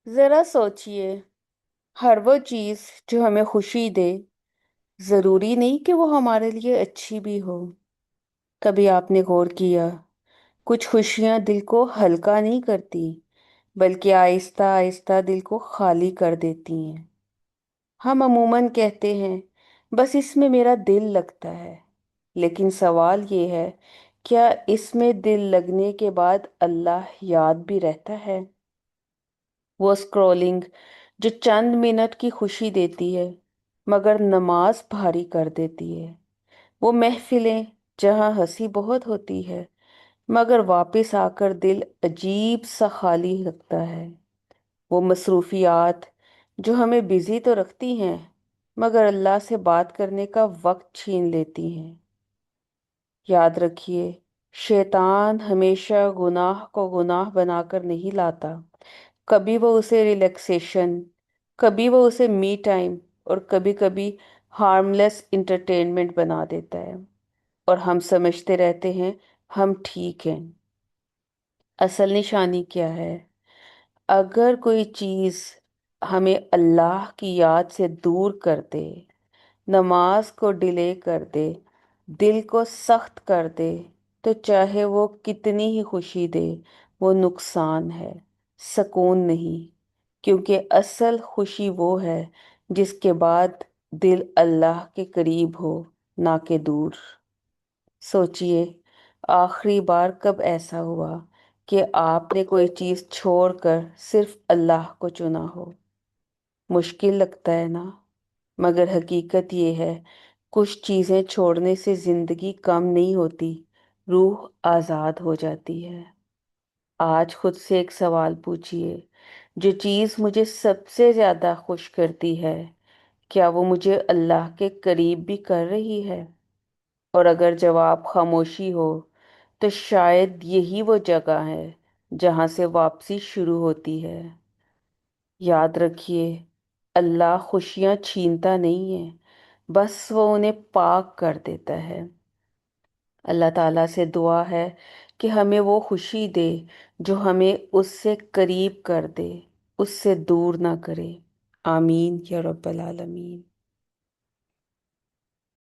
ज़रा सोचिए, हर वो चीज़ जो हमें खुशी दे, ज़रूरी नहीं कि वो हमारे लिए अच्छी भी हो। कभी आपने गौर किया, कुछ खुशियाँ दिल को हल्का नहीं करती, बल्कि आहिस्ता आहिस्ता दिल को खाली कर देती हैं। हम अमूमन कहते हैं, बस इसमें मेरा दिल लगता है। लेकिन सवाल ये है, क्या इसमें दिल लगने के बाद अल्लाह याद भी रहता है? वो स्क्रॉलिंग जो चंद मिनट की खुशी देती है, मगर नमाज भारी कर देती है। वो महफिलें जहाँ हंसी बहुत होती है, मगर वापस आकर दिल अजीब सा खाली लगता है। वो मसरूफियात जो हमें बिजी तो रखती हैं, मगर अल्लाह से बात करने का वक्त छीन लेती हैं। याद रखिए, शैतान हमेशा गुनाह को गुनाह बनाकर नहीं लाता। कभी वो उसे रिलैक्सेशन, कभी वो उसे मी टाइम, और कभी कभी हार्मलेस इंटरटेनमेंट बना देता है। और हम समझते रहते हैं हम ठीक हैं। असल निशानी क्या है? अगर कोई चीज़ हमें अल्लाह की याद से दूर कर दे, नमाज को डिले कर दे, दिल को सख्त कर दे, तो चाहे वो कितनी ही खुशी दे, वो नुकसान है, सुकून नहीं। क्योंकि असल खुशी वो है जिसके बाद दिल अल्लाह के करीब हो, ना के दूर। सोचिए, आखिरी बार कब ऐसा हुआ कि आपने कोई चीज़ छोड़कर सिर्फ अल्लाह को चुना हो? मुश्किल लगता है ना? मगर हकीकत ये है, कुछ चीज़ें छोड़ने से जिंदगी कम नहीं होती, रूह आज़ाद हो जाती है। आज खुद से एक सवाल पूछिए, जो चीज़ मुझे सबसे ज़्यादा खुश करती है, क्या वो मुझे अल्लाह के करीब भी कर रही है? और अगर जवाब खामोशी हो, तो शायद यही वो जगह है जहाँ से वापसी शुरू होती है। याद रखिए, अल्लाह खुशियाँ छीनता नहीं है, बस वो उन्हें पाक कर देता है। अल्लाह ताला से दुआ है कि हमें वो खुशी दे जो हमें उससे करीब कर दे, उससे दूर ना करे। आमीन या रब्बल आलमीन।